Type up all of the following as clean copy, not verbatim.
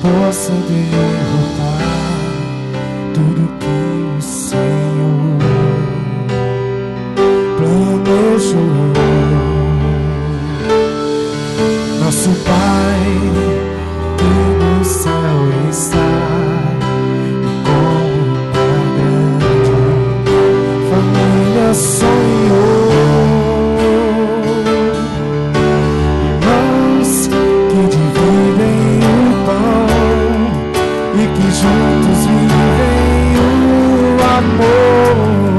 Possa derrotar tudo que o Senhor planejou. Nosso Pai que no céu está, e com uma grande família sonhou. Irmãos que dividem o pão e que juntos vivem o amor,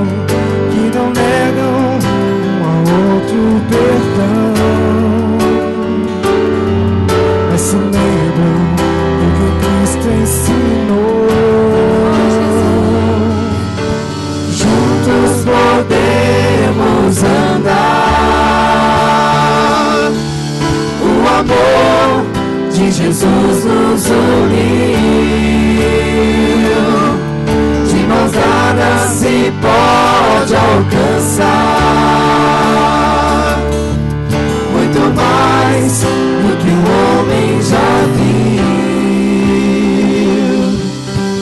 que não negam um ao outro perdão, mas se lembram do que Cristo ensinou. Juntos podemos andar, o amor de Jesus nos uniu, de mãos dadas se pode alcançar muito mais do que o homem já viu,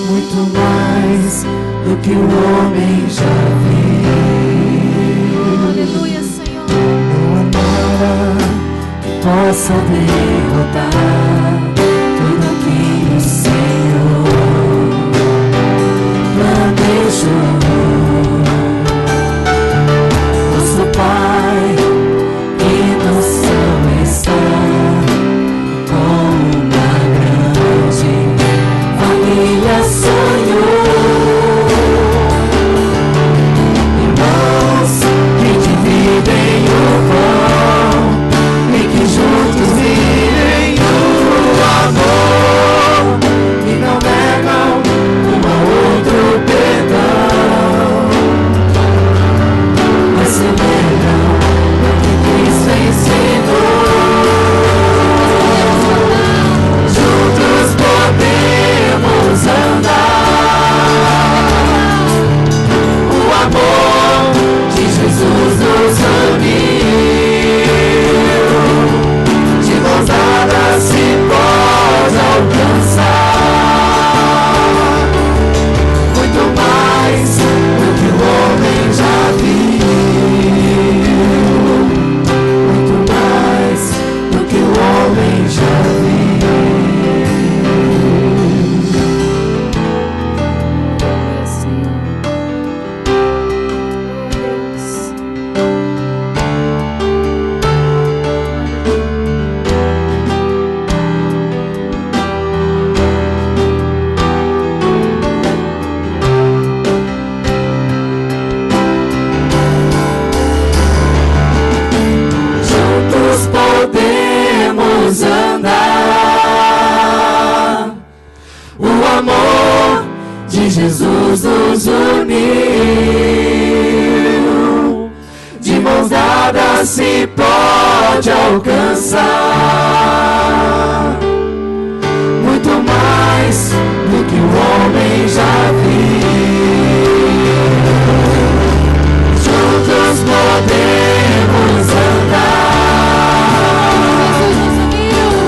muito mais do que o homem já viu. Aleluia, Senhor. Não há nada que possa derrotar tudo que o Senhor planejou. Nosso Pai que no céu está, com uma grande família sonhou. Irmãos que dividem o pão e que juntos vivem o amor, que não negam um ao outro perdão, mas se lembram do que Cristo ensinou. Juntos podemos andar, o amor de Jesus nos uniu, de mãos dadas se pode alcançar muito mais do que o homem já viu, muito mais do que o homem já viu. Juntos podemos andar, o amor de Jesus nos uniu, de mãos dadas se pode alcançar muito mais do que o homem já viu. Juntos podemos andar,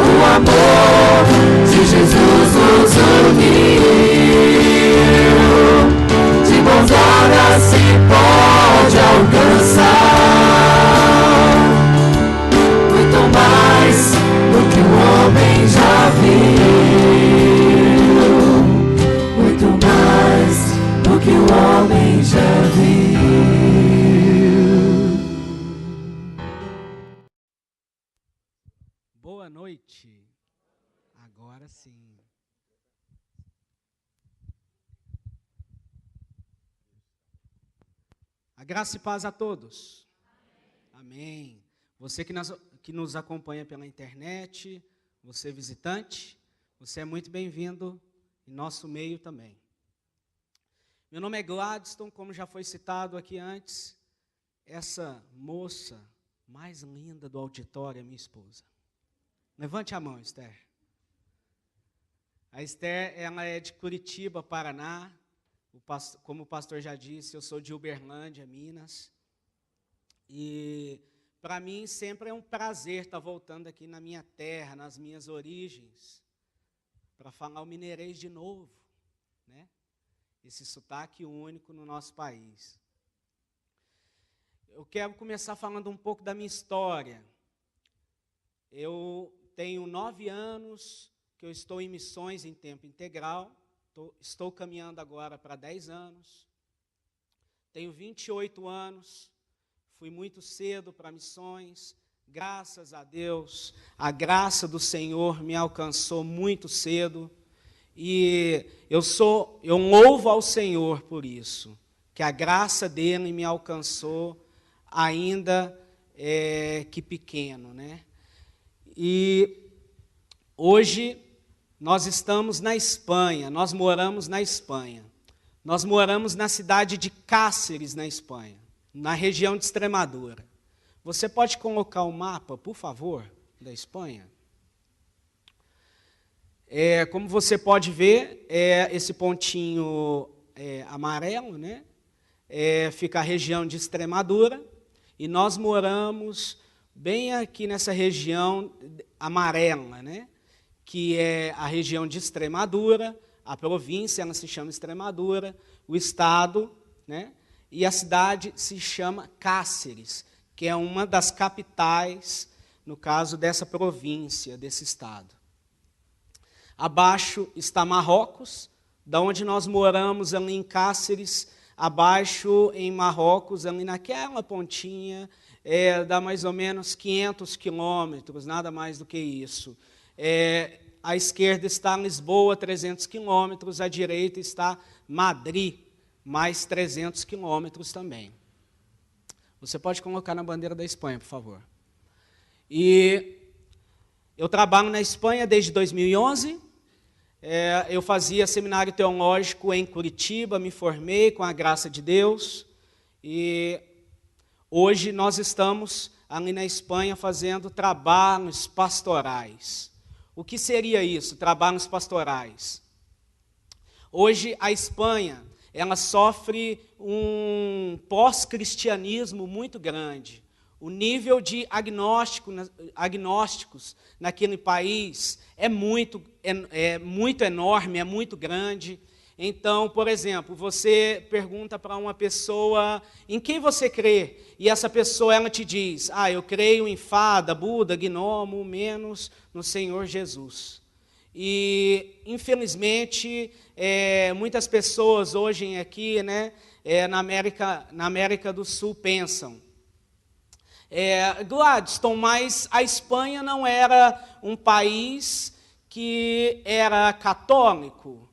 o amor de Jesus nos uniu, de mãos dadas se pode alcançar muito mais do que o homem já viu, muito mais do que o homem já viu. Boa noite. Agora sim. A graça e paz a todos. Amém. Você que nos acompanha pela internet, você visitante, você é muito bem-vindo em nosso meio também. Meu nome é Gladstone, como já foi citado aqui antes. Essa moça mais linda do auditório é minha esposa. Levante a mão, Esther. A Esther, ela é de Curitiba, Paraná. Como o pastor já disse, eu sou de Uberlândia, Minas. E para mim sempre é um prazer estar voltando aqui na minha terra, nas minhas origens, para falar o mineirês de novo, né? Esse sotaque único no nosso país. Eu quero começar falando um pouco da minha história. Eu tenho 9 anos que eu estou em missões em tempo integral. Estou caminhando agora para 10 anos. Tenho 28 anos. Fui muito cedo para missões. Graças a Deus, a graça do Senhor me alcançou muito cedo. E eu louvo ao Senhor por isso, que a graça dele me alcançou ainda que pequeno, né? E hoje nós estamos na Espanha, nós moramos na Espanha. Nós moramos na cidade de Cáceres, na Espanha, na região de Extremadura. Você pode colocar o mapa, por favor, da Espanha? Como você pode ver, esse pontinho amarelo, né? Fica a região de Extremadura, e nós moramos bem aqui nessa região amarela, né? Que é a região de Extremadura, a província ela se chama Extremadura, o estado, né? E a cidade se chama Cáceres, que é uma das capitais, no caso dessa província, desse estado. Abaixo está Marrocos, da onde nós moramos ali em Cáceres. Abaixo em Marrocos, ali naquela pontinha, dá mais ou menos 500 quilômetros, nada mais do que isso. À esquerda está Lisboa, 300 quilômetros, à direita está Madrid, mais 300 quilômetros também. Você pode colocar na bandeira da Espanha, por favor. E eu trabalho na Espanha desde 2011. Eu fazia seminário teológico em Curitiba, me formei com a graça de Deus. E hoje nós estamos ali na Espanha fazendo trabalhos pastorais. O que seria isso, trabalhos pastorais? Hoje a Espanha, ela sofre um pós-cristianismo muito grande. O nível de agnósticos naquele país é muito enorme, é muito grande. Então, por exemplo, você pergunta para uma pessoa, em quem você crê? E essa pessoa, ela te diz, eu creio em Fada, Buda, Gnomo, menos no Senhor Jesus. E, infelizmente, muitas pessoas hoje aqui, né, na América do Sul pensam, Gladstone, mas a Espanha não era um país que era católico.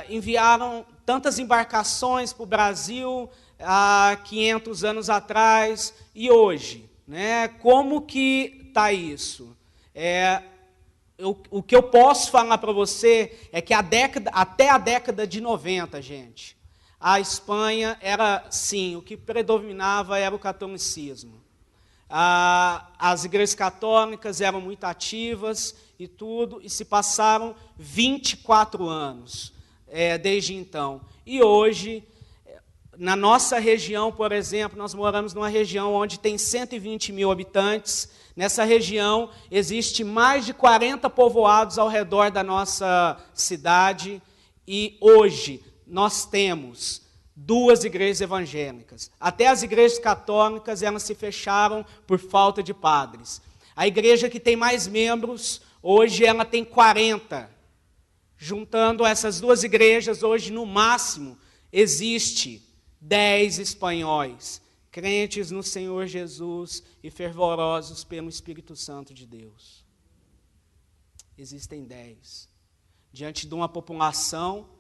Enviaram tantas embarcações para o Brasil há 500 anos atrás e hoje, né? Como que está isso? O que eu posso falar para você é que até a década de 90, gente, a Espanha era, sim, o que predominava era o catolicismo. As igrejas católicas eram muito ativas e tudo, e se passaram 24 anos desde então. E hoje, na nossa região, por exemplo, nós moramos numa região onde tem 120 mil habitantes. Nessa região, existe mais de 40 povoados ao redor da nossa cidade, e hoje nós temos 2 igrejas evangélicas. Até as igrejas católicas, elas se fecharam por falta de padres. A igreja que tem mais membros, hoje ela tem 40. Juntando essas 2 igrejas, hoje no máximo, existe 10 espanhóis, crentes no Senhor Jesus e fervorosos pelo Espírito Santo de Deus. Existem 10. Diante de uma população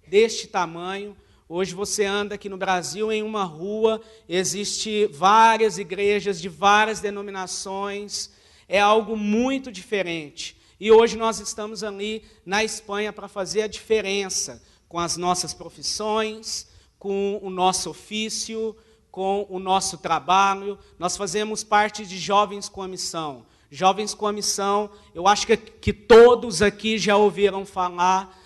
deste tamanho, hoje você anda aqui no Brasil em uma rua, existe várias igrejas de várias denominações, é algo muito diferente. E hoje nós estamos ali na Espanha para fazer a diferença com as nossas profissões, com o nosso ofício, com o nosso trabalho. Nós fazemos parte de Jovens com a Missão. Jovens com a Missão, eu acho que todos aqui já ouviram falar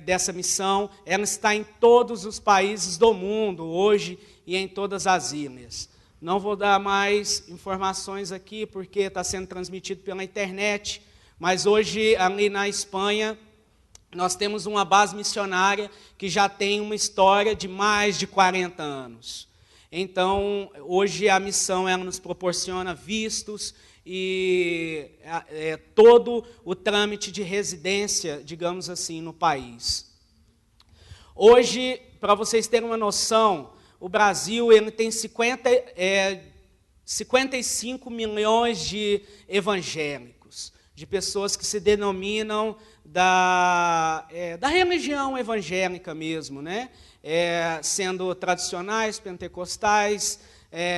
dessa missão. Ela está em todos os países do mundo hoje e em todas as ilhas. Não vou dar mais informações aqui, porque está sendo transmitido pela internet, mas hoje, ali na Espanha, nós temos uma base missionária que já tem uma história de mais de 40 anos. Então, hoje a missão ela nos proporciona vistos e todo o trâmite de residência, digamos assim, no país. Hoje, para vocês terem uma noção, o Brasil ele tem 55 milhões de evangélicos, de pessoas que se denominam da religião evangélica mesmo, né? Sendo tradicionais, pentecostais,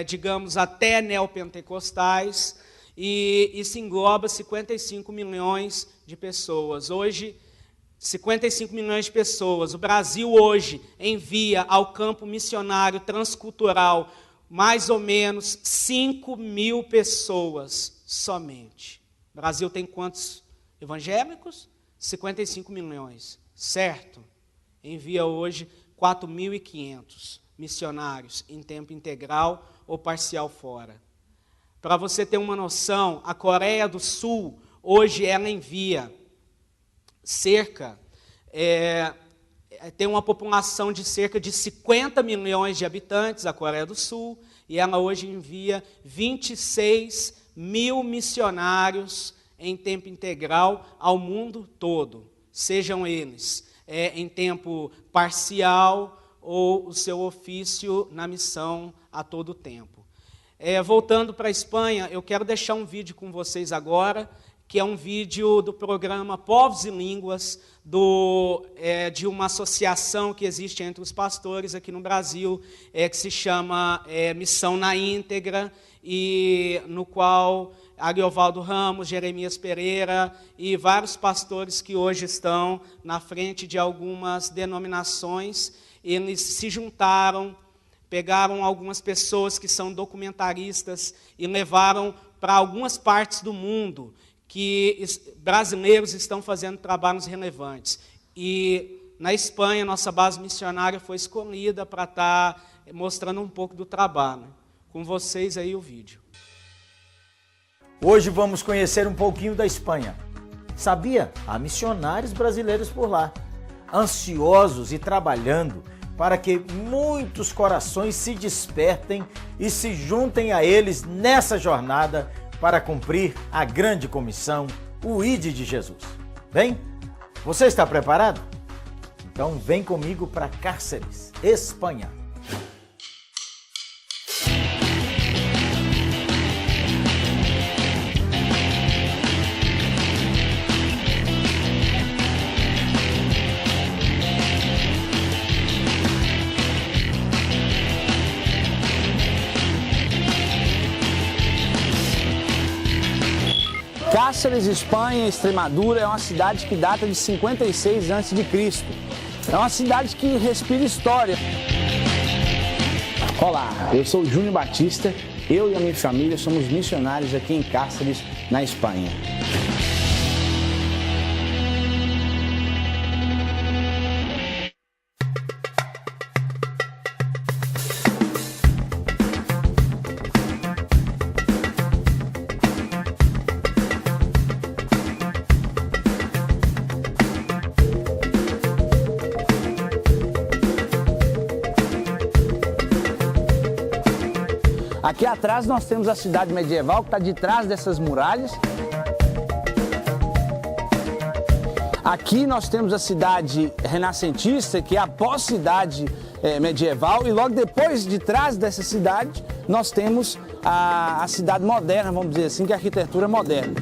digamos até neopentecostais, e isso engloba 55 milhões de pessoas. Hoje, 55 milhões de pessoas. O Brasil hoje envia ao campo missionário transcultural mais ou menos 5 mil pessoas somente. O Brasil tem quantos evangélicos? 55 milhões, certo? Envia hoje 4.500 missionários em tempo integral ou parcial fora. Para você ter uma noção, a Coreia do Sul, hoje ela envia tem uma população de cerca de 50 milhões de habitantes, a Coreia do Sul, e ela hoje envia 26 mil missionários em tempo integral ao mundo todo, sejam eles em tempo parcial ou o seu ofício na missão a todo tempo. Voltando para a Espanha, eu quero deixar um vídeo com vocês agora, que é um vídeo do programa Povos e Línguas, de uma associação que existe entre os pastores aqui no Brasil, que se chama Missão na Íntegra, e no qual Ariovaldo Ramos, Jeremias Pereira e vários pastores que hoje estão na frente de algumas denominações, eles se juntaram, pegaram algumas pessoas que são documentaristas e levaram para algumas partes do mundo que brasileiros estão fazendo trabalhos relevantes. E na Espanha, nossa base missionária foi escolhida para estar mostrando um pouco do trabalho. Com vocês aí o vídeo. Hoje vamos conhecer um pouquinho da Espanha. Sabia? Há missionários brasileiros por lá, ansiosos e trabalhando para que muitos corações se despertem e se juntem a eles nessa jornada para cumprir a grande comissão, o Ide de Jesus. Bem, você está preparado? Então vem comigo para Cáceres, Espanha. Cáceres, Espanha, Extremadura, é uma cidade que data de 56 a.C. É uma cidade que respira história. Olá, eu sou o Júnior Batista, eu e a minha família somos missionários aqui em Cáceres, na Espanha. Aqui atrás nós temos a cidade medieval, que está de trás dessas muralhas. Aqui nós temos a cidade renascentista, que é a pós-cidade medieval, e logo depois, de trás dessa cidade, nós temos a cidade moderna, vamos dizer assim, que é a arquitetura moderna.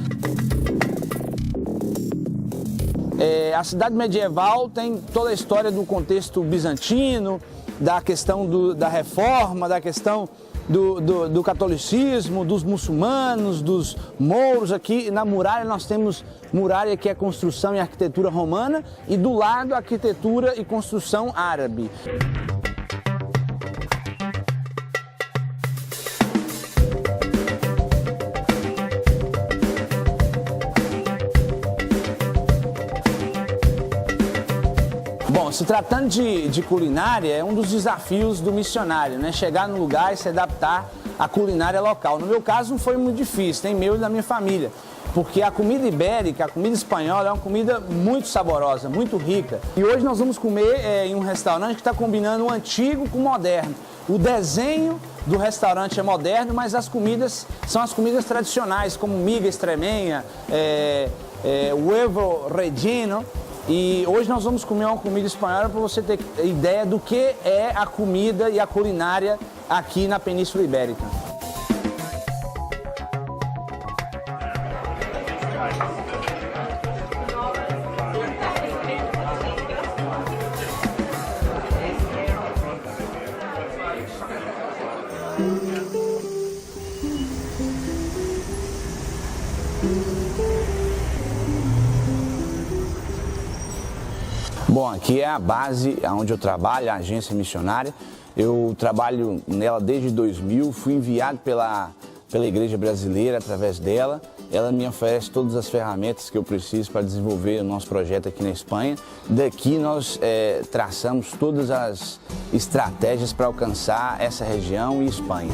A cidade medieval tem toda a história do contexto bizantino, da questão da reforma, da questão do catolicismo, dos muçulmanos, dos mouros. Aqui na muralha nós temos muralha que é construção e arquitetura romana e do lado arquitetura e construção árabe. Bom, se tratando de culinária, é um dos desafios do missionário, né? Chegar no lugar e se adaptar à culinária local. No meu caso não foi muito difícil, nem meu e da minha família, porque a comida ibérica, a comida espanhola é uma comida muito saborosa, muito rica. E hoje nós vamos comer em um restaurante que está combinando o antigo com o moderno. O desenho do restaurante é moderno, mas as comidas são as comidas tradicionais, como miga extremenha, huevo relleno. E hoje nós vamos comer uma comida espanhola para você ter ideia do que é a comida e a culinária aqui na Península Ibérica. Bom, aqui é a base onde eu trabalho, a agência missionária. Eu trabalho nela desde 2000, fui enviado pela Igreja Brasileira através dela. Ela me oferece todas as ferramentas que eu preciso para desenvolver o nosso projeto aqui na Espanha. Daqui nós traçamos todas as estratégias para alcançar essa região e Espanha.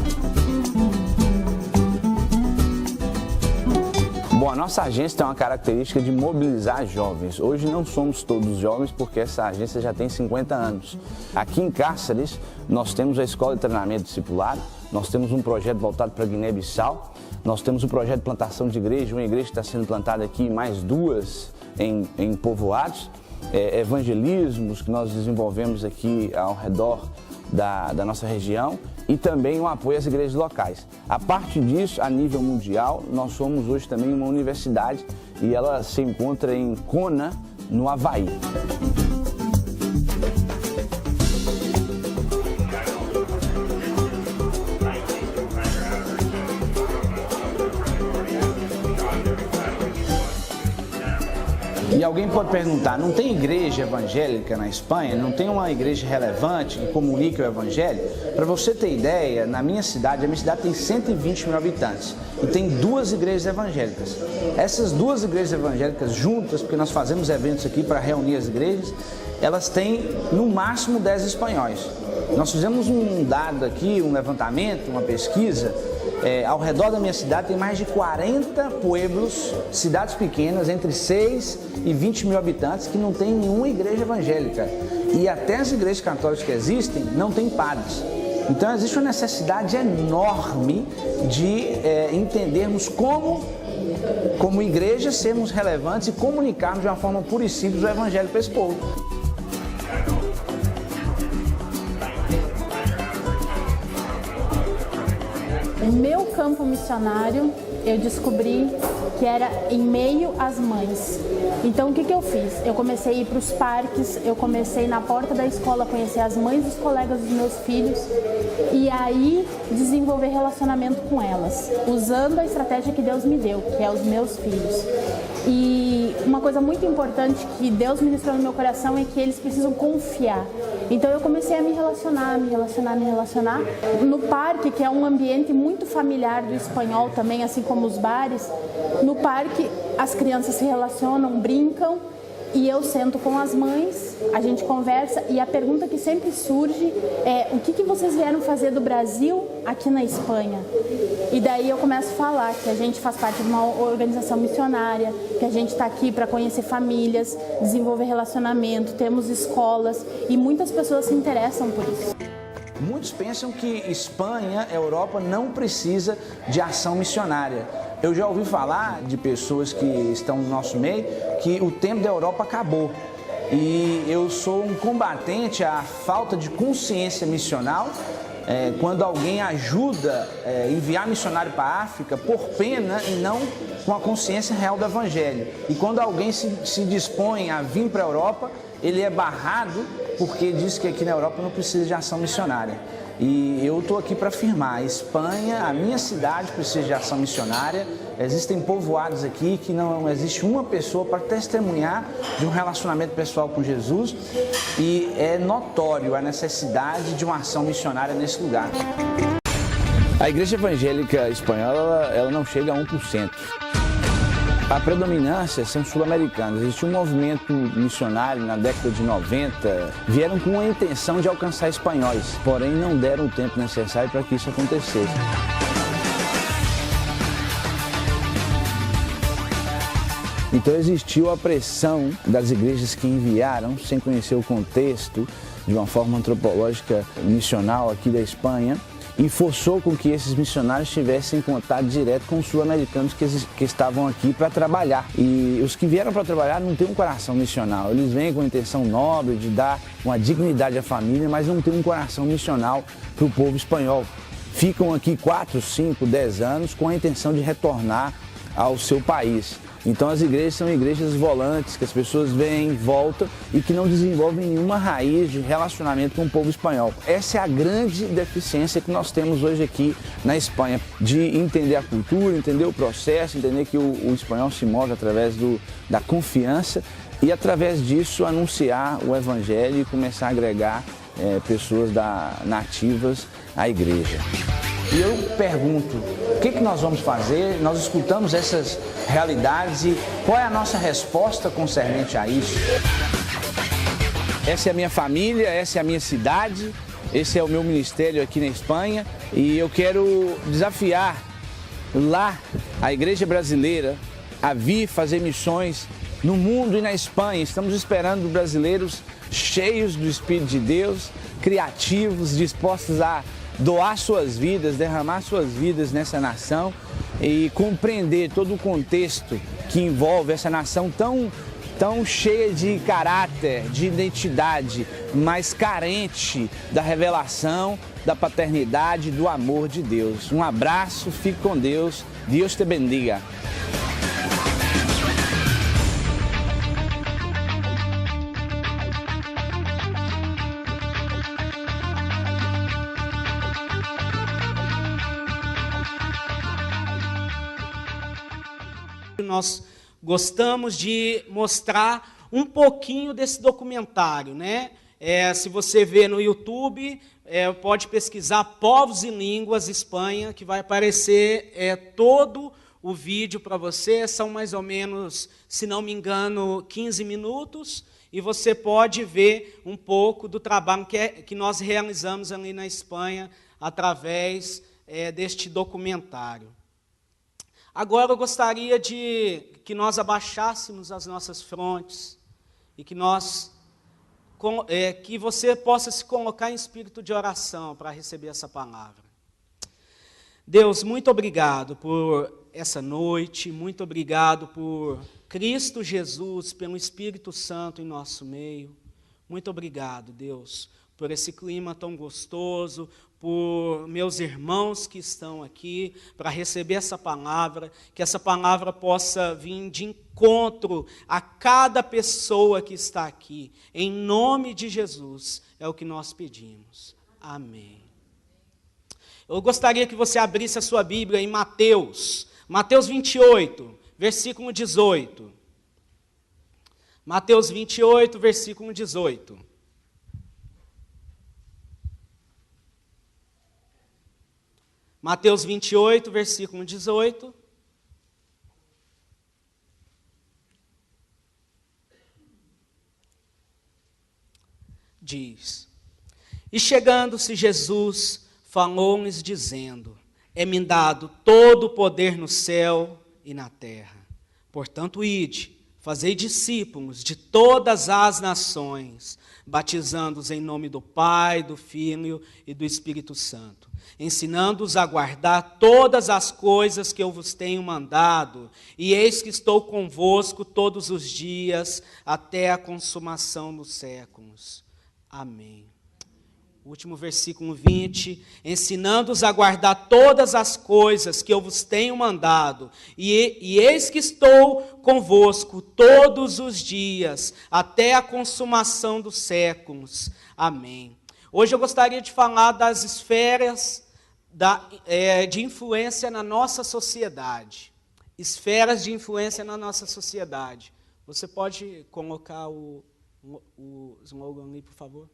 Bom, a nossa agência tem uma característica de mobilizar jovens. Hoje não somos todos jovens porque essa agência já tem 50 anos. Aqui em Cáceres nós temos a Escola de Treinamento Discipulado, nós temos um projeto voltado para Guiné-Bissau, nós temos o projeto de plantação de igreja, uma igreja que está sendo plantada aqui, mais duas em povoados, evangelismos que nós desenvolvemos aqui ao redor da nossa região e também um apoio às igrejas locais. A parte disso, a nível mundial, nós somos hoje também uma universidade e ela se encontra em Kona, no Havaí. E alguém pode perguntar, não tem igreja evangélica na Espanha? Não tem uma igreja relevante que comunique o evangelho? Para você ter ideia, na minha cidade, a minha cidade tem 120 mil habitantes e tem duas igrejas evangélicas. Essas duas igrejas evangélicas juntas, porque nós fazemos eventos aqui para reunir as igrejas, elas têm no máximo 10 espanhóis. Nós fizemos um dado aqui, um levantamento, uma pesquisa. Ao redor da minha cidade tem mais de 40 pueblos, cidades pequenas, entre 6 e 20 mil habitantes, que não tem nenhuma igreja evangélica. E até as igrejas católicas que existem não têm padres. Então existe uma necessidade enorme de entendermos como igreja, sermos relevantes e comunicarmos de uma forma pura e simples o evangelho para esse povo. O meu campo missionário, eu descobri que era em meio às mães. Então, o que eu fiz? Eu comecei a ir para os parques, eu comecei na porta da escola a conhecer as mães dos colegas dos meus filhos e aí desenvolver relacionamento com elas, usando a estratégia que Deus me deu, que é os meus filhos. E uma coisa muito importante que Deus ministrou no meu coração é que eles precisam confiar. Então eu comecei a me relacionar. No parque, que é um ambiente muito familiar do espanhol também, assim como os bares, no parque as crianças se relacionam, brincam e eu sento com as mães, a gente conversa e a pergunta que sempre surge é: o que vocês vieram fazer do Brasil aqui na Espanha? E daí eu começo a falar que a gente faz parte de uma organização missionária, que a gente está aqui para conhecer famílias, desenvolver relacionamento, temos escolas e muitas pessoas se interessam por isso. Muitos pensam que Espanha, Europa, não precisa de ação missionária. Eu já ouvi falar de pessoas que estão no nosso meio que o tempo da Europa acabou. E eu sou um combatente à falta de consciência missional. Quando alguém ajuda a enviar missionário para a África por pena e não com a consciência real do Evangelho. E quando alguém se dispõe a vir para a Europa, ele é barrado porque diz que aqui na Europa não precisa de ação missionária. E eu estou aqui para afirmar, a Espanha, a minha cidade precisa de ação missionária. Existem povoados aqui que não existe uma pessoa para testemunhar de um relacionamento pessoal com Jesus, e é notório a necessidade de uma ação missionária nesse lugar. A igreja evangélica espanhola, ela não chega a 1%. A predominância são sul-americanos. Existe um movimento missionário na década de 90, vieram com a intenção de alcançar espanhóis, porém não deram o tempo necessário para que isso acontecesse. Então existiu a pressão das igrejas que enviaram, sem conhecer o contexto, de uma forma antropológica missional aqui da Espanha, e forçou com que esses missionários tivessem contato direto com os sul-americanos que estavam aqui para trabalhar. E os que vieram para trabalhar não têm um coração missional, eles vêm com a intenção nobre de dar uma dignidade à família, mas não têm um coração missional para o povo espanhol. Ficam aqui 4, 5, 10 anos com a intenção de retornar ao seu país. Então as igrejas são igrejas volantes, que as pessoas vêm, voltam e que não desenvolvem nenhuma raiz de relacionamento com o povo espanhol. Essa é a grande deficiência que nós temos hoje aqui na Espanha, de entender a cultura, entender o processo, entender que o espanhol se move através da confiança e através disso anunciar o evangelho e começar a agregar pessoas nativas à igreja. E eu pergunto, o que nós vamos fazer? Nós escutamos essas realidades e qual é a nossa resposta concernente a isso? Essa é a minha família, essa é a minha cidade, esse é o meu ministério aqui na Espanha e eu quero desafiar lá a igreja brasileira a vir fazer missões no mundo e na Espanha. Estamos esperando brasileiros cheios do Espírito de Deus, criativos, dispostos a doar suas vidas, derramar suas vidas nessa nação e compreender todo o contexto que envolve essa nação tão cheia de caráter, de identidade, mas carente da revelação, da paternidade, do amor de Deus. Um abraço, fique com Deus, Deus te bendiga. Nós gostamos de mostrar um pouquinho desse documentário, né? Se você vê no YouTube, pode pesquisar Povos e Línguas Espanha, que vai aparecer todo o vídeo para você. São mais ou menos, se não me engano, 15 minutos. E você pode ver um pouco do trabalho que nós realizamos ali na Espanha através deste documentário. Agora eu gostaria de que nós abaixássemos as nossas frontes e que você possa se colocar em espírito de oração para receber essa palavra. Deus, muito obrigado por essa noite, muito obrigado por Cristo Jesus, pelo Espírito Santo em nosso meio. Muito obrigado, Deus, por esse clima tão gostoso, por meus irmãos que estão aqui para receber essa palavra, que essa palavra possa vir de encontro a cada pessoa que está aqui. Em nome de Jesus, é o que nós pedimos. Amém. Eu gostaria que você abrisse a sua Bíblia em Mateus 28, versículo 18. Mateus 28, versículo 18. Mateus 28, versículo 18. Diz: E chegando-se Jesus, falou-lhes dizendo: É-me dado todo o poder no céu e na terra. Portanto, ide, fazei discípulos de todas as nações, batizando-os em nome do Pai, do Filho e do Espírito Santo, ensinando-os a guardar todas as coisas que eu vos tenho mandado, e eis que estou convosco todos os dias, até a consumação dos séculos. Amém. o último versículo 20, ensinando-os a guardar todas as coisas que eu vos tenho mandado, e eis que estou convosco todos os dias, até a consumação dos séculos. Amém. Hoje eu gostaria de falar das esferas de influência na nossa sociedade. Esferas de influência na nossa sociedade. Você pode colocar o slogan ali, por favor?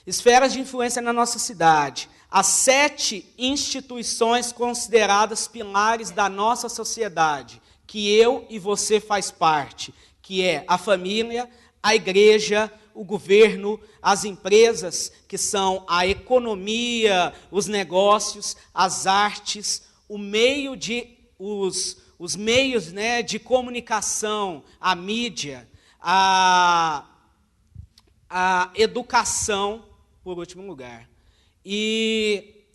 Esferas de influência na nossa cidade. As 7 instituições consideradas pilares da nossa sociedade, que eu e você faz parte, que é a família, a igreja, o governo, as empresas, que são a economia, os negócios, as artes, os meios, né, de comunicação, a mídia, a educação, por último lugar. E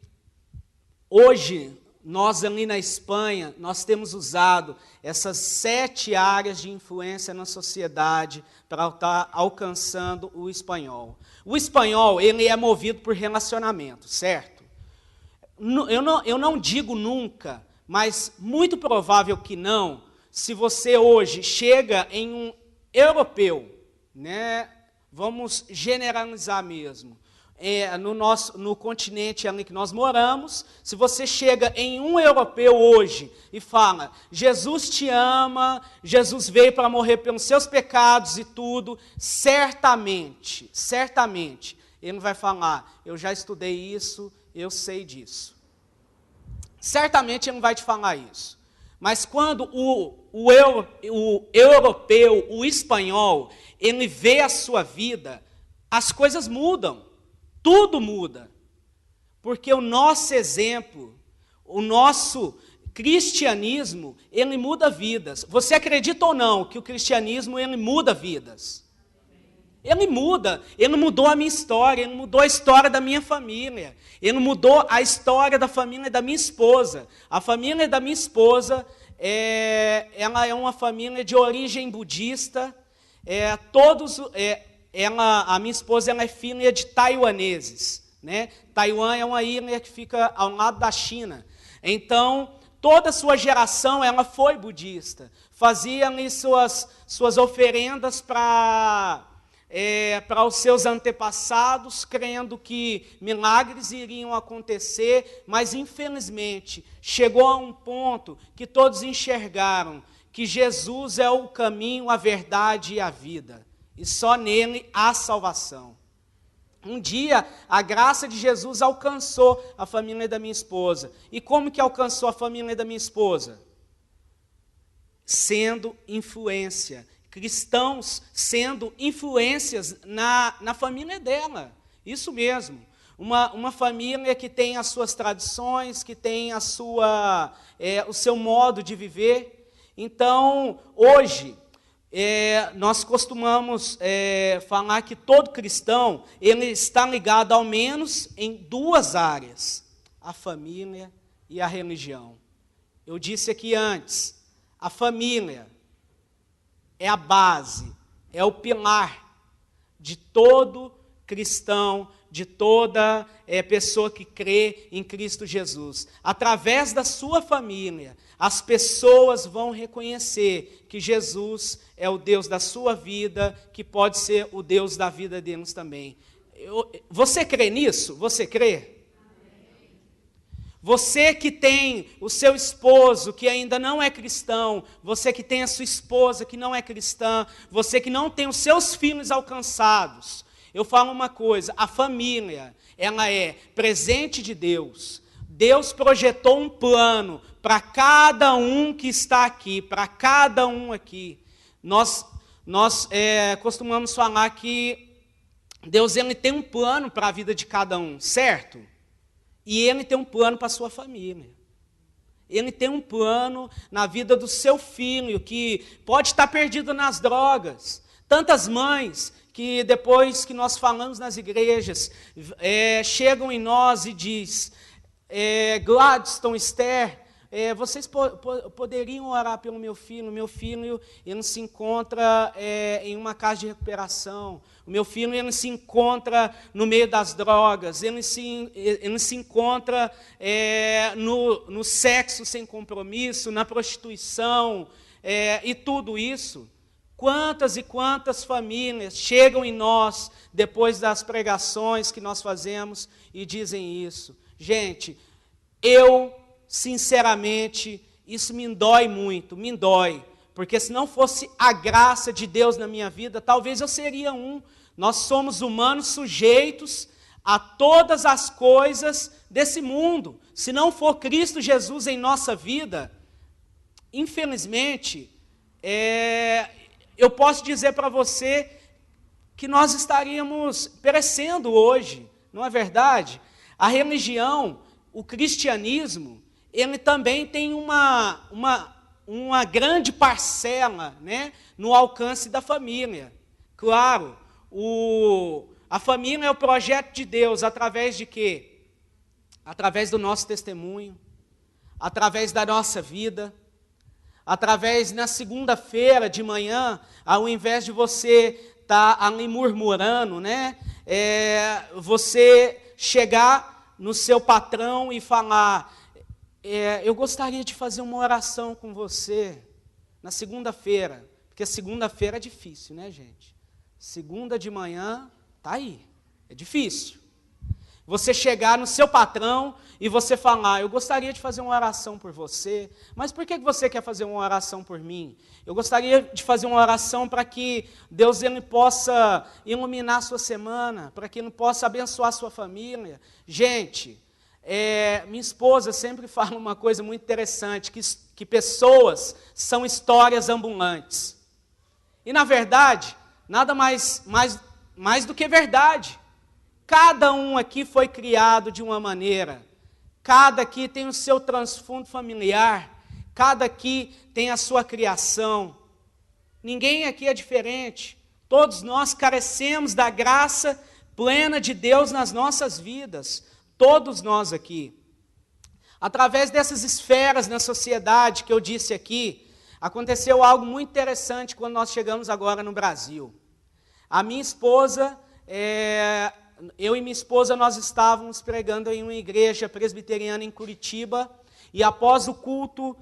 hoje, nós ali na Espanha, nós temos usado essas 7 áreas de influência na sociedade para estar alcançando o espanhol. O espanhol, ele é movido por relacionamento, certo? Eu não digo nunca, mas muito provável que não, se você hoje chega em um europeu, né, vamos generalizar mesmo, no continente ali que nós moramos, se você chega em um europeu hoje e fala, Jesus te ama, Jesus veio para morrer pelos seus pecados e tudo, certamente, ele não vai falar, eu já estudei isso, eu sei disso. Certamente ele não vai te falar isso. Mas quando o europeu, o espanhol, ele vê a sua vida, as coisas mudam. Tudo muda. Porque o nosso exemplo, o nosso cristianismo, ele muda vidas. Você acredita ou não que o cristianismo, ele muda vidas? Ele muda, ele mudou a minha história, ele mudou a história da minha família, ele mudou a história da família da minha esposa. A família da minha esposa, ela é uma família de origem budista, a minha esposa ela é filha de taiwaneses, né? Taiwan é uma ilha que fica ao lado da China. Então, toda a sua geração ela foi budista. Fazia ali suas oferendas para os seus antepassados, crendo que milagres iriam acontecer, mas infelizmente chegou a um ponto que todos enxergaram que Jesus é o caminho, a verdade e a vida. E só nele há salvação. Um dia, a graça de Jesus alcançou a família da minha esposa. E como que alcançou a família da minha esposa? Sendo influência. Cristãos sendo influências na família dela. Isso mesmo. Uma família que tem as suas tradições, que tem o seu modo de viver. Então, hoje, nós costumamos falar que todo cristão ele está ligado ao menos em 2 áreas, a família e a religião. Eu disse aqui antes, a família é a base, é o pilar de todo cristão, de toda pessoa que crê em Cristo Jesus. Através da sua família, as pessoas vão reconhecer que Jesus é o Deus da sua vida, que pode ser o Deus da vida deles também. Você crê nisso? Você crê? Você que tem o seu esposo que ainda não é cristão, você que tem a sua esposa que não é cristã, você que não tem os seus filhos alcançados, eu falo uma coisa, a família, ela é presente de Deus. Deus projetou um plano para cada um que está aqui, para cada um aqui. Nós costumamos falar que Deus ele tem um plano para a vida de cada um, certo? E Ele tem um plano para a sua família. Ele tem um plano na vida do seu filho, que pode estar perdido nas drogas. Tantas mães que depois que nós falamos nas igrejas, chegam em nós e diz, Gladstone, Esther, vocês poderiam orar pelo meu filho? Meu filho, ele se encontra em uma casa de recuperação. O meu filho, ele se encontra no meio das drogas. Ele se encontra no sexo sem compromisso, na prostituição, e tudo isso. Quantas e quantas famílias chegam em nós depois das pregações que nós fazemos e dizem isso. Gente, sinceramente, isso me dói muito, me dói. Porque se não fosse a graça de Deus na minha vida, talvez eu seria um. Nós somos humanos sujeitos a todas as coisas desse mundo. Se não for Cristo Jesus em nossa vida, infelizmente, eu posso dizer para você que nós estaríamos perecendo hoje, não é verdade? A religião, o cristianismo, ele também tem uma grande parcela, né, no alcance da família. Claro, a família é o projeto de Deus, através de quê? Através do nosso testemunho, através da nossa vida, através, na segunda-feira de manhã, ao invés de você estar ali murmurando, né, você chegar no seu patrão e falar, eu gostaria de fazer uma oração com você na segunda-feira, porque segunda-feira é difícil, né, gente? Segunda de manhã, tá aí, é difícil. Você chegar no seu patrão e você falar, eu gostaria de fazer uma oração por você, mas por que você quer fazer uma oração por mim? Eu gostaria de fazer uma oração para que Deus ele possa iluminar a sua semana, para que Ele possa abençoar a sua família. Gente, minha esposa sempre fala uma coisa muito interessante, que pessoas são histórias ambulantes. E, na verdade, nada mais do que verdade. Cada um aqui foi criado de uma maneira, cada aqui tem o seu transfundo familiar, cada aqui tem a sua criação. Ninguém aqui é diferente. Todos nós carecemos da graça plena de Deus nas nossas vidas. Todos nós aqui. Através dessas esferas na sociedade que eu disse aqui, aconteceu algo muito interessante quando nós chegamos agora no Brasil. A minha esposa, eu e minha esposa, nós estávamos pregando em uma igreja presbiteriana em Curitiba, e após o culto,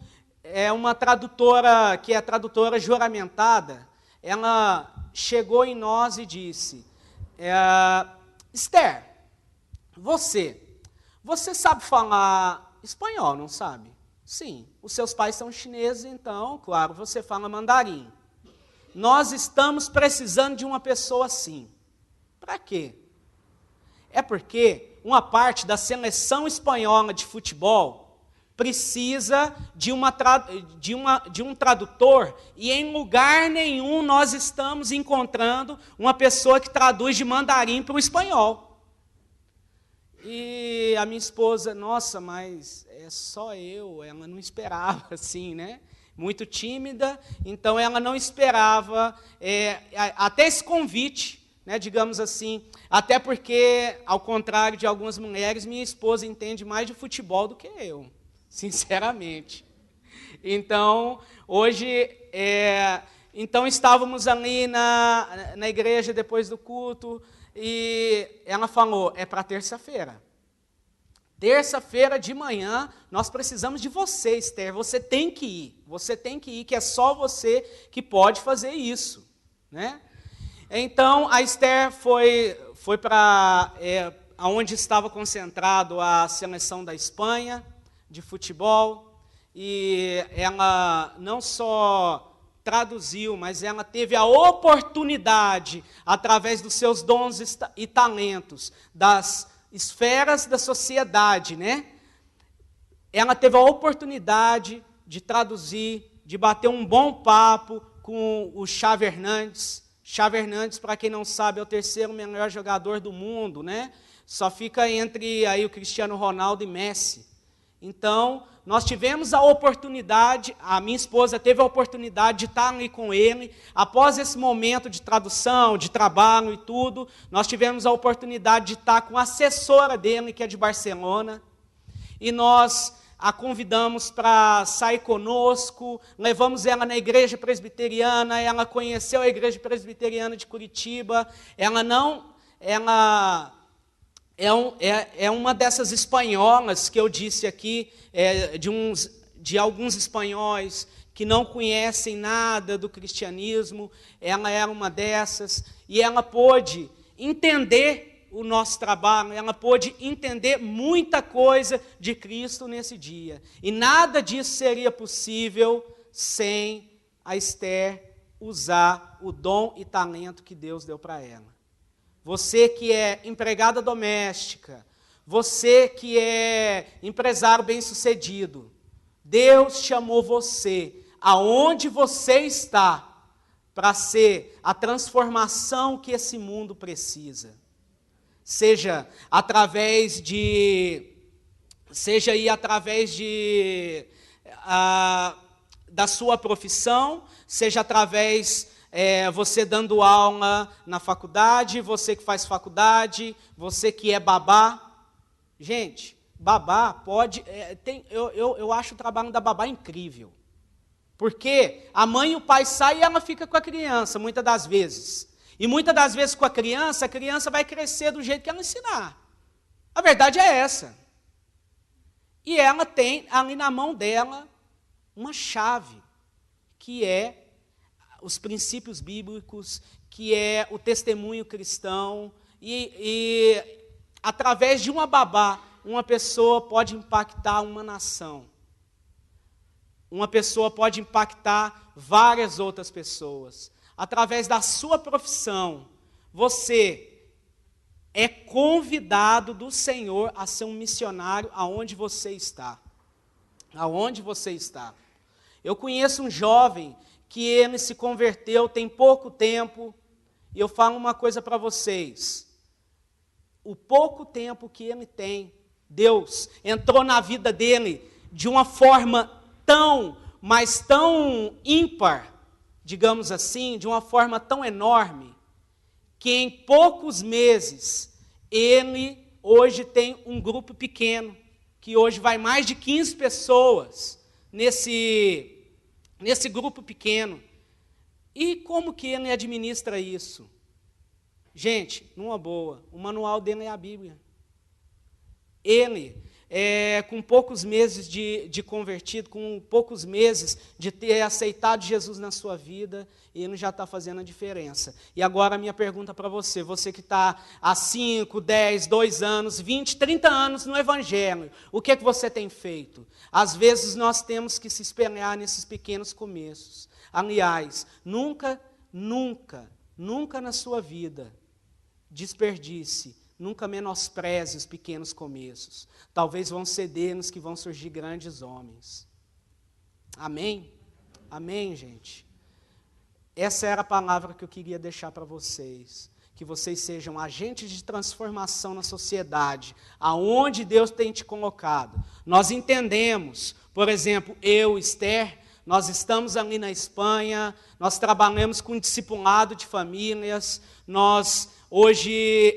uma tradutora, que é tradutora juramentada, ela chegou em nós e disse, Esther, você sabe falar espanhol, não sabe? Sim, os seus pais são chineses, então, claro, você fala mandarim. Nós estamos precisando de uma pessoa assim. Para quê? É porque uma parte da seleção espanhola de futebol precisa de um tradutor, e em lugar nenhum nós estamos encontrando uma pessoa que traduz de mandarim para o espanhol. E a minha esposa, nossa, mas é só eu, ela não esperava assim, né? Muito tímida, então ela não esperava até esse convite, né, digamos assim, até porque, ao contrário de algumas mulheres, minha esposa entende mais de futebol do que eu, sinceramente. Então, hoje, então estávamos ali na igreja depois do culto, e ela falou, é para terça-feira. Terça-feira de manhã, nós precisamos de você, Esther, você tem que ir, que é só você que pode fazer isso, né? Então, a Esther foi para onde estava concentrado a seleção da Espanha, de futebol, e ela não só traduziu, mas ela teve a oportunidade, através dos seus dons e talentos, das esferas da sociedade, né? Ela teve a oportunidade de traduzir, de bater um bom papo com o Xavi Hernandes. Xavi Hernandes, para quem não sabe, é o terceiro melhor jogador do mundo, né? Só fica entre aí o Cristiano Ronaldo e Messi. Então, nós tivemos a oportunidade, a minha esposa teve a oportunidade de estar ali com ele. Após esse momento de tradução, de trabalho e tudo, nós tivemos a oportunidade de estar com a assessora dele, que é de Barcelona. E nós a convidamos para sair conosco, levamos ela na igreja presbiteriana, ela conheceu a igreja presbiteriana de Curitiba, ela é uma dessas espanholas que eu disse aqui, de alguns espanhóis que não conhecem nada do cristianismo, ela era uma dessas, e ela pôde entender o nosso trabalho, ela pôde entender muita coisa de Cristo nesse dia. E nada disso seria possível sem a Esther usar o dom e talento que Deus deu para ela. Você que é empregada doméstica, você que é empresário bem-sucedido, Deus chamou você, aonde você está, para ser a transformação que esse mundo precisa. Seja aí através da sua profissão, seja através você dando aula na faculdade, você que faz faculdade, você que é babá. Gente, babá pode... eu acho o trabalho da babá incrível. Porque a mãe e o pai saem e ela fica com a criança, muitas das vezes. E muitas das vezes com a criança vai crescer do jeito que ela ensinar. A verdade é essa. E ela tem ali na mão dela uma chave, que é os princípios bíblicos, que é o testemunho cristão. E através de uma babá, uma pessoa pode impactar uma nação. Uma pessoa pode impactar várias outras pessoas. Através da sua profissão, você é convidado do Senhor a ser um missionário aonde você está. Aonde você está. Eu conheço um jovem que ele se converteu tem pouco tempo, e eu falo uma coisa para vocês. O pouco tempo que ele tem, Deus entrou na vida dele de uma forma mas tão ímpar, digamos assim, de uma forma tão enorme, que em poucos meses, ele hoje tem um grupo pequeno, que hoje vai mais de 15 pessoas nesse grupo pequeno. E como que ele administra isso? Gente, numa boa, o manual dele é a Bíblia. Ele... com poucos meses de convertido, com poucos meses de ter aceitado Jesus na sua vida, ele já está fazendo a diferença. E agora a minha pergunta para você, você que está há 5, 10, 2 anos, 20, 30 anos no Evangelho, o que é que você tem feito? Às vezes nós temos que se espelhar nesses pequenos começos. Aliás, nunca na sua vida desperdice, nunca menospreze os pequenos começos. Talvez vão ser deles que vão surgir grandes homens. Amém? Amém, gente? Essa era a palavra que eu queria deixar para vocês. Que vocês sejam agentes de transformação na sociedade, aonde Deus tem te colocado. Nós entendemos, por exemplo, eu, Esther, nós estamos ali na Espanha, nós trabalhamos com discipulado de famílias, nós hoje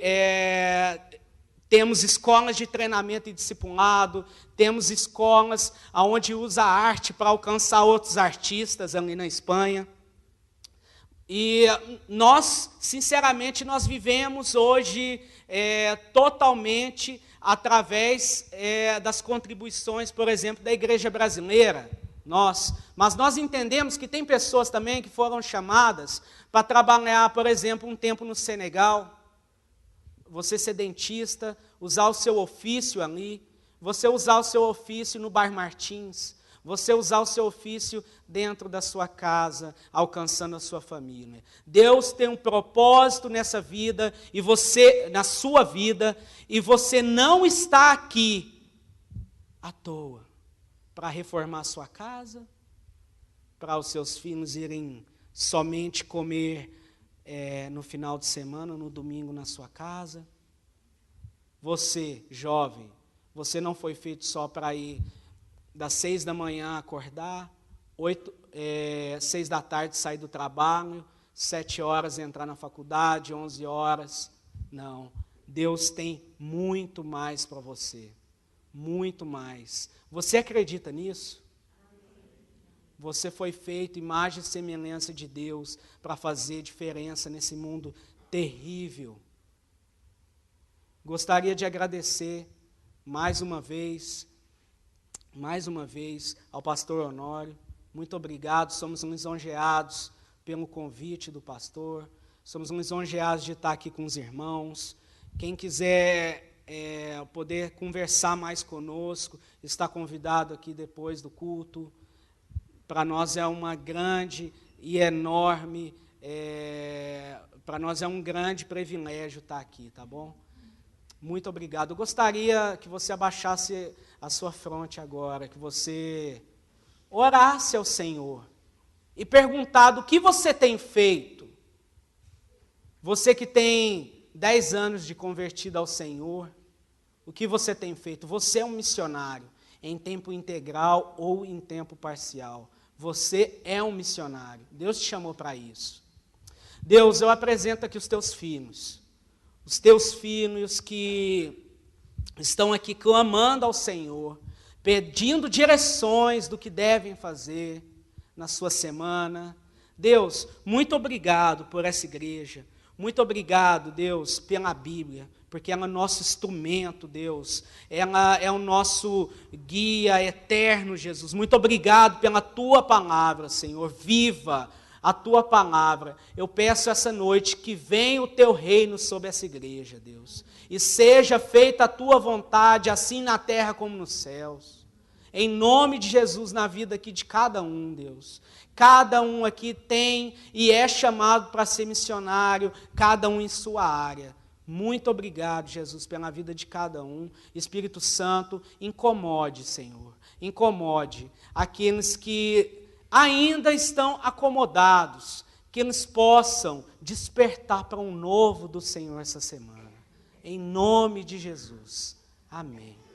temos escolas de treinamento e discipulado, temos escolas onde usa a arte para alcançar outros artistas ali na Espanha. E nós, sinceramente, nós vivemos hoje totalmente através das contribuições, por exemplo, da igreja brasileira. Mas nós entendemos que tem pessoas também que foram chamadas para trabalhar, por exemplo, um tempo no Senegal. Você ser dentista, usar o seu ofício ali, você usar o seu ofício no Bar Martins, você usar o seu ofício dentro da sua casa, alcançando a sua família. Deus tem um propósito nessa vida, na sua vida, e você não está aqui à toa para reformar a sua casa, para os seus filhos irem somente comer no final de semana, no domingo na sua casa. Você, jovem, você não foi feito só para ir das 6 da manhã acordar, 6 da tarde sair do trabalho, 7 horas entrar na faculdade, 11 horas. Não, Deus tem muito mais para você. muito mais. Você acredita nisso? Você foi feito imagem e semelhança de Deus para fazer diferença nesse mundo terrível. Gostaria de agradecer mais uma vez ao pastor Honório. Muito obrigado, somos lisonjeados pelo convite do pastor, somos lisonjeados de estar aqui com os irmãos. Quem quiser poder conversar mais conosco, está convidado aqui depois do culto. Para nós é uma grande e enorme, para nós é um grande privilégio estar aqui, tá bom? Muito obrigado. Eu gostaria que você abaixasse a sua fronte agora, que você orasse ao Senhor e perguntado o que você tem feito. Você que tem 10 anos de convertido ao Senhor, o que você tem feito? Você é um missionário em tempo integral ou em tempo parcial. Você é um missionário. Deus te chamou para isso. Deus, eu apresento aqui os teus filhos que estão aqui clamando ao Senhor, pedindo direções do que devem fazer na sua semana. Deus, muito obrigado por essa igreja. Muito obrigado, Deus, pela Bíblia, porque ela é o nosso instrumento, Deus. Ela é o nosso guia eterno, Jesus. Muito obrigado pela Tua palavra, Senhor. Viva a Tua palavra. Eu peço essa noite que venha o Teu reino sobre essa igreja, Deus. E seja feita a Tua vontade, assim na terra como nos céus. Em nome de Jesus, na vida aqui de cada um, Deus. Cada um aqui tem e é chamado para ser missionário, cada um em sua área. Muito obrigado, Jesus, pela vida de cada um. Espírito Santo, incomode, Senhor. Incomode aqueles que ainda estão acomodados, que eles possam despertar para um novo do Senhor essa semana. Em nome de Jesus. Amém.